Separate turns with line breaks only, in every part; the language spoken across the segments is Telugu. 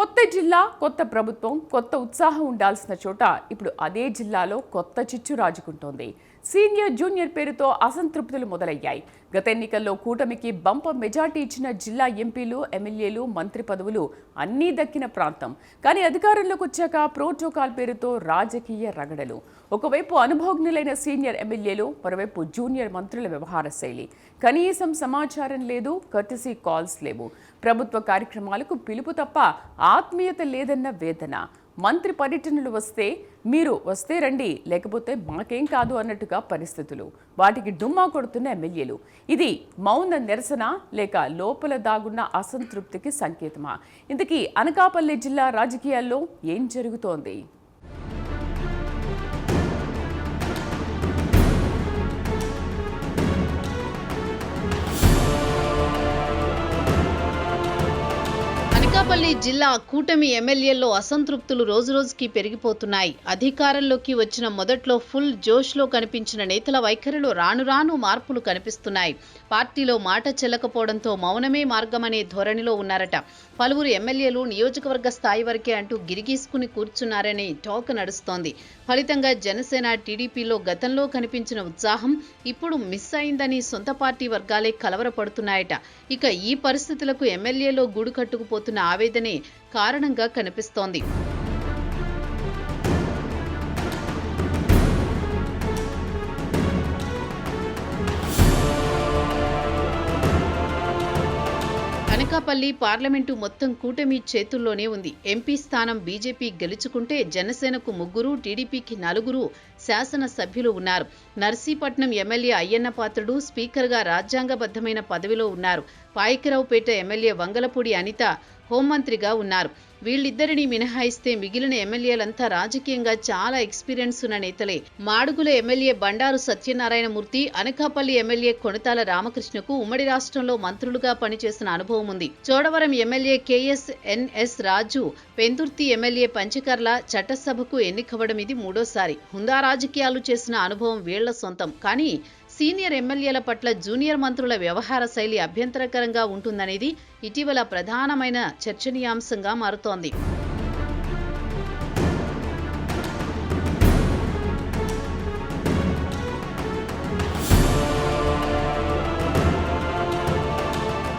కొత్త జిల్లా, కొత్త ప్రభుత్వం, కొత్త ఉత్సాహం ఉండాల్సిన చోట ఇప్పుడు అదే జిల్లాలో కొత్త చిచ్చు రాజుకుంటోంది. సీనియర్ జూనియర్ పేరుతో అసంతృప్తులు మొదలయ్యాయి. గత ఎన్నికల్లో కూటమికి బంపర్ మెజార్టీ ఇచ్చిన జిల్లా ఎంపీలు, ఎమ్మెల్యేలు, మంత్రి పదవులు అన్నీ దక్కిన ప్రాంతం. కానీ అధికారంలోకి వచ్చాక ప్రోటోకాల్ పేరుతో రాజకీయ రగడలు. ఒకవైపు అనుభవజ్ఞులైన సీనియర్ ఎమ్మెల్యేలు, మరోవైపు జూనియర్ మంత్రుల వ్యవహార శైలి. కనీసం సమాచారం లేదు, కర్టసీ కాల్స్ లేవు. ప్రభుత్వ కార్యక్రమాలకు పిలుపు తప్ప ఆత్మీయత లేదన్న వేదన. మంత్రి పర్యటనలు వస్తే మీరు వస్తే రండి, లేకపోతే మాకేం కాదు అన్నట్టుగా పరిస్థితులు. వాటికి డుమ్మా కొడుతున్న ఎమ్మెల్యేలు. ఇది మౌన నిరసన లేక లోపల దాగున్న అసంతృప్తికి సంకేతమా? ఇంతకీ అనకాపల్లి జిల్లా రాజకీయాల్లో ఏం జరుగుతోంది?
అనకాపల్లి జిల్లా కూటమి ఎమ్మెల్యేల్లో అసంతృప్తులు రోజురోజుకి పెరిగిపోతున్నాయి. అధికారంలోకి వచ్చిన మొదట్లో ఫుల్ జోష్లో కనిపించిన నేతల వైఖరిలో రాను రాను మార్పులు కనిపిస్తున్నాయి. పార్టీలో మాట చెల్లకపోవడంతో మౌనమే మార్గమనే ధోరణిలో ఉన్నారట. పలువురు ఎమ్మెల్యేలు నియోజకవర్గ స్థాయి వరకే అంటూ గిరిగీసుకుని కూర్చున్నారని టాక్ నడుస్తోంది. ఫలితంగా జనసేన, టీడీపీలో గతంలో కనిపించిన ఉత్సాహం ఇప్పుడు మిస్ అయిందని సొంత పార్టీ వర్గాలే కలవరపడుతున్నాయట. ఇక ఈ పరిస్థితులకు ఎమ్మెల్యేలో గూడు కట్టుకుపోతున్న ఆవేదనే కారణంగా కనిపిస్తోంది. అనకాపల్లి పార్లమెంటు మొత్తం కూటమి చేతుల్లోనే ఉంది. ఎంపీ స్థానం బీజేపీ గెలుచుకుంటే జనసేనకు 3, టీడీపీకి 4 శాసనసభ్యులు ఉన్నారు. నర్సీపట్నం ఎమ్మెల్యే అయ్యన్న పాత్రుడు స్పీకర్గా రాజ్యాంగబద్ధమైన పదవిలో ఉన్నారు. పాయకరావుపేట ఎమ్మెల్యే వంగలపూడి అనిత హోంమంత్రిగా ఉన్నారు. వీళ్ళిద్దరిని మినహాయిస్తే మిగిలిన ఎమ్మెల్యేలంతా రాజకీయంగా చాలా ఎక్స్పీరియన్స్ ఉన్న నేతలే. మాడుగుల ఎమ్మెల్యే బండారు సత్యనారాయణమూర్తి, అనకాపల్లి ఎమ్మెల్యే కొణతాల రామకృష్ణకు ఉమ్మడి రాష్ట్రంలో మంత్రులుగా పనిచేసిన అనుభవం ఉంది. చోడవరం ఎమ్మెల్యే KSNS రాజు, పెందుర్తి ఎమ్మెల్యే పంచకర్ల చట్టసభకు ఎన్నికవ్వడం ఇది 3సారి. హుందా రాజకీయాలు చేసిన అనుభవం వీళ్ల సొంతం. కానీ సీనియర్ ఎమ్మెల్యేల పట్ల జూనియర్ మంత్రుల వ్యవహార శైలి అభ్యంతరకరంగా ఉంటుందనేది ఇటీవల ప్రధానమైన చర్చనీయాంశంగా మారుతోంది.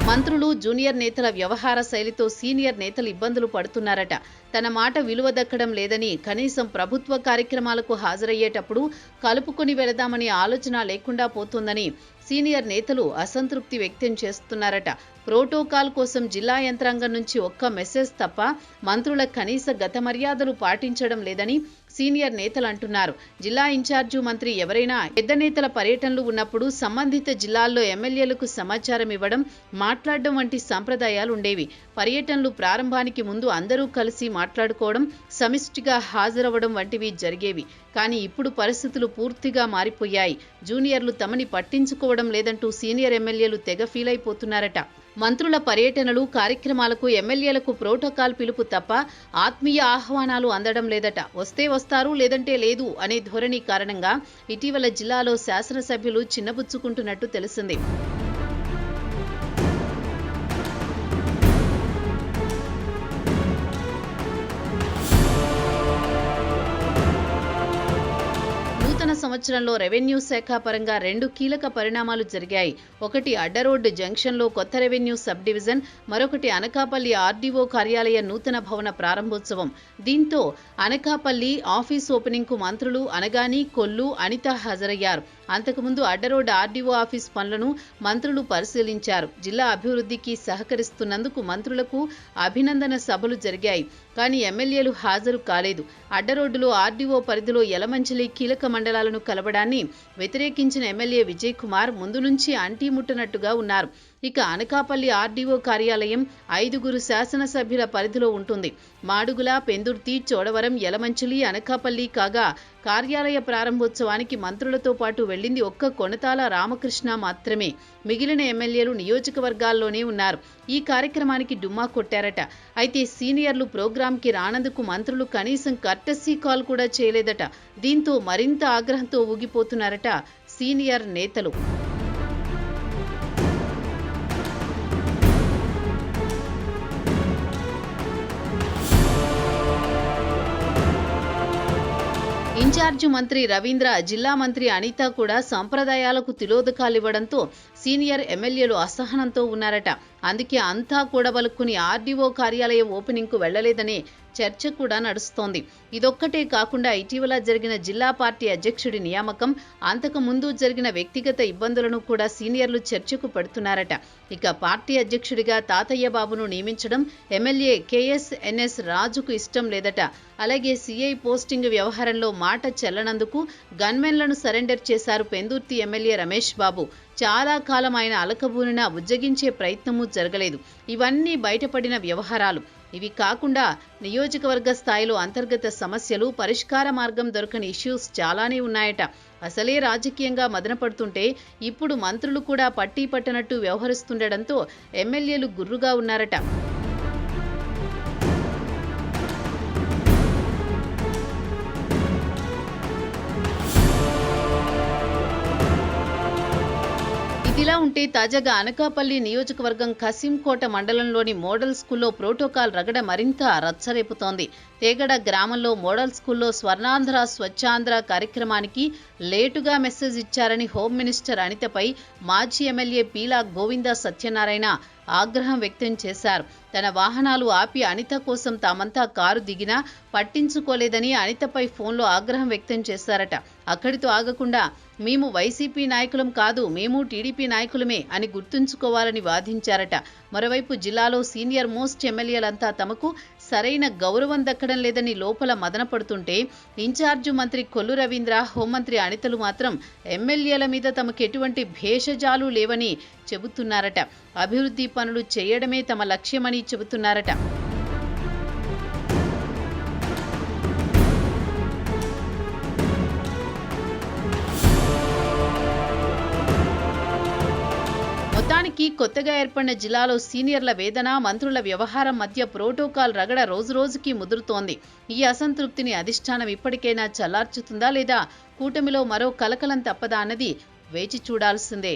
మంత్రులు, జూనియర్ నేతల వ్యవహార శైలితో సీనియర్ నేతలు ఇబ్బందులు పడుతున్నారట. తన మాట విలువ దక్కడం లేదని, కనీసం ప్రభుత్వ కార్యక్రమాలకు హాజరయ్యేటప్పుడు కలుపుకొని వెళదామని ఆలోచన లేకుండా పోతుందని సీనియర్ నేతలు అసంతృప్తి వ్యక్తం చేస్తున్నారట. ప్రోటోకాల్ కోసం జిల్లా యంత్రాంగం నుంచి ఒక్క మెసేజ్ తప్ప మంత్రుల కనీస గత మర్యాదలు పాటించడం లేదని సీనియర్ నేతలు అంటున్నారు. జిల్లా ఇన్ఛార్జు మంత్రి ఎవరైనా పెద్ద నేతల పర్యటనలు ఉన్నప్పుడు సంబంధిత జిల్లాల్లో ఎమ్మెల్యేలకు సమాచారం ఇవ్వడం, మాట్లాడడం వంటి సంప్రదాయాలు ఉండేవి. పర్యటనలు ప్రారంభానికి ముందు అందరూ కలిసి మాట్లాడుకోవడం, సమిష్టిగా హాజరవ్వడం వంటివి జరిగేవి. కానీ ఇప్పుడు పరిస్థితులు పూర్తిగా మారిపోయాయి. జూనియర్లు తమని పట్టించుకోవడం లేదంటూ సీనియర్ ఎమ్మెల్యేలు తెగ ఫీల్ అయిపోతున్నారట. మంత్రుల పర్యటనలు, కార్యక్రమాలకు ఎమ్మెల్యేలకు ప్రోటోకాల్ పిలుపు తప్ప ఆత్మీయ ఆహ్వానాలు అందడం లేదట. వస్తే వస్తారు, లేదంటే లేదు అనే ధోరణి కారణంగా ఇటీవల జిల్లాలో శాసనసభ్యులు చిన్నబుచ్చుకుంటున్నట్టు తెలిసింది. సంవత్సరంలో రెవెన్యూ శాఖ పరంగా 2 కీలక పరిణామాలు జరిగాయి. ఒకటి అడ్డరోడ్డు జంక్షన్లో కొత్త రెవెన్యూ సబ్ డివిజన్, మరొకటి అనకాపల్లి RDO కార్యాలయ నూతన భవన ప్రారంభోత్సవం. దీంతో అనకాపల్లి ఆఫీస్ ఓపెనింగ్ కు మంత్రులు అనగాని, కొల్లు, అనిత హాజరయ్యారు. అంతకుముందు అడ్డరోడ్డు RDO ఆఫీస్ పనులను మంత్రులు పరిశీలించారు. జిల్లా అభివృద్ధికి సహకరిస్తున్నందుకు మంత్రులకు అభినందన సభలు జరిగాయి. కానీ ఎమ్మెల్యేలు హాజరు కాలేదు. అడ్డరోడ్డులో RDO పరిధిలో యలమంచిలి కీలక మండలాలను కలపడాన్ని వ్యతిరేకించిన ఎమ్మెల్యే విజయ్ కుమార్ ముందు నుంచి అంటీముట్టనట్టుగా ఉన్నారు. ఇక అనకాపల్లి RDO కార్యాలయం 5 శాసనసభ్యుల పరిధిలో ఉంటుంది. మాడుగుల, పెందుర్తి, చోడవరం, యలమంచిలి, అనకాపల్లి కాగా కార్యాలయ ప్రారంభోత్సవానికి మంత్రులతో పాటు వెళ్లింది ఒక్క కొణతాల రామకృష్ణ మాత్రమే. మిగిలిన ఎమ్మెల్యేలు నియోజకవర్గాల్లోనే ఉన్నారు. ఈ కార్యక్రమానికి డుమ్మా కొట్టారట. అయితే సీనియర్లు ప్రోగ్రాంకి రానందుకు మంత్రులు కనీసం కర్టసీ కాల్ కూడా చేయలేదట. దీంతో మరింత ఆగ్రహంతో ఊగిపోతున్నారట సీనియర్ నేతలు. ఇన్ఛార్జ్ మంత్రి రవీంద్ర, జిల్లా మంత్రి అనిత కూడా సంప్రదాయాలకు తిలోదకాలివ్వడంతో సీనియర్ ఎమ్మెల్యేలు అసహనంతో ఉన్నారట. అందుకే అంతా కూడబలుక్కుని ఆర్డీఓ కార్యాలయం ఓపెనింగ్కు వెళ్లలేదనే చర్చ కూడా నడుస్తోంది. ఇదొక్కటే కాకుండా ఇటీవల జరిగిన జిల్లా పార్టీ అధ్యక్షుడి నియామకం, అంతకు ముందు జరిగిన వ్యక్తిగత ఇబ్బందులను కూడా సీనియర్లు చర్చకు పెడుతున్నారట. ఇక పార్టీ అధ్యక్షుడిగా తాతయ్య బాబును నియమించడం ఎమ్మెల్యే కేఎస్ఎన్ఎస్ రాజుకు ఇష్టం లేదట. అలాగే సీఐ పోస్టింగ్ వ్యవహారంలో మాట చెల్లనందుకు గన్మెన్లను సరెండర్ చేశారు పెందుర్తి ఎమ్మెల్యే రమేష్ బాబు. చాలా కాలం ఆయన అలకబూనినా ఉజ్జగించే ప్రయత్నమూ జరగలేదు. ఇవన్నీ బయటపడిన వ్యవహారాలు. ఇవి కాకుండా నియోజకవర్గ స్థాయిలో అంతర్గత సమస్యలు, పరిష్కార మార్గం దొరకని ఇష్యూస్ చాలానే ఉన్నాయట. అసలే రాజకీయంగా మదనపడుతుంటే ఇప్పుడు మంత్రులు కూడా పట్టీ పట్టనట్టు వ్యవహరిస్తుండటంతో ఎమ్మెల్యేలు గుర్రుగా ఉన్నారట. ఇదిలా ఉంటే తాజాగా అనకాపల్లి నియోజకవర్గం కసింకోట మండలంలోని మోడల్ స్కూల్లో ప్రోటోకాల్ రగడ మరింత రచ్చరేపుతోంది. తేగడ గ్రామంలో మోడల్ స్కూల్లో స్వర్ణాంధ్ర స్వచ్ఛాంధ్ర కార్యక్రమానికి లేటుగా మెసేజ్ ఇచ్చారని హోం మినిస్టర్ అనితపై మాజీ ఎమ్మెల్యే పీలా గోవింద సత్యనారాయణ ఆగ్రహం వ్యక్తం చేశారు. తన వాహనాలు ఆపి అనిత కోసం తామంతా కారు దిగినా పట్టించుకోలేదని అనితపై ఫోన్లో ఆగ్రహం వ్యక్తం చేశారట. అక్కడితో ఆగకుండా మేము వైసీపీ నాయకులం కాదు, మేము టీడీపీ నాయకులమే అని గుర్తుంచుకోవాలని వాదించారట. మరోవైపు జిల్లాలో సీనియర్ మోస్ట్ ఎమ్మెల్యేలంతా తమకు సరైన గౌరవం దక్కడం లేదని లోపల మదన పడుతుంటే ఇన్ఛార్జు మంత్రి కొల్లు రవీంద్ర, హోంమంత్రి అనితలు మాత్రం ఎమ్మెల్యేల మీద తమకు ఎటువంటి భేషజాలు లేవని చెబుతున్నారట. అభివృద్ధి పనులు చేయడమే తమ లక్ష్యమని చెబుతున్నారట. మొత్తానికి కొత్తగా ఏర్పడిన జిల్లాలో సీనియర్ల వేదన, మంత్రుల వ్యవహారం మధ్య ప్రోటోకాల్ రగడ రోజురోజుకి ముదురుతోంది. ఈ అసంతృప్తిని అధిష్టానం ఇప్పటికైనా చల్లార్చుతుందా లేదా కూటమిలో మరో కలకలం తప్పదా అన్నది వేచి చూడాల్సిందే.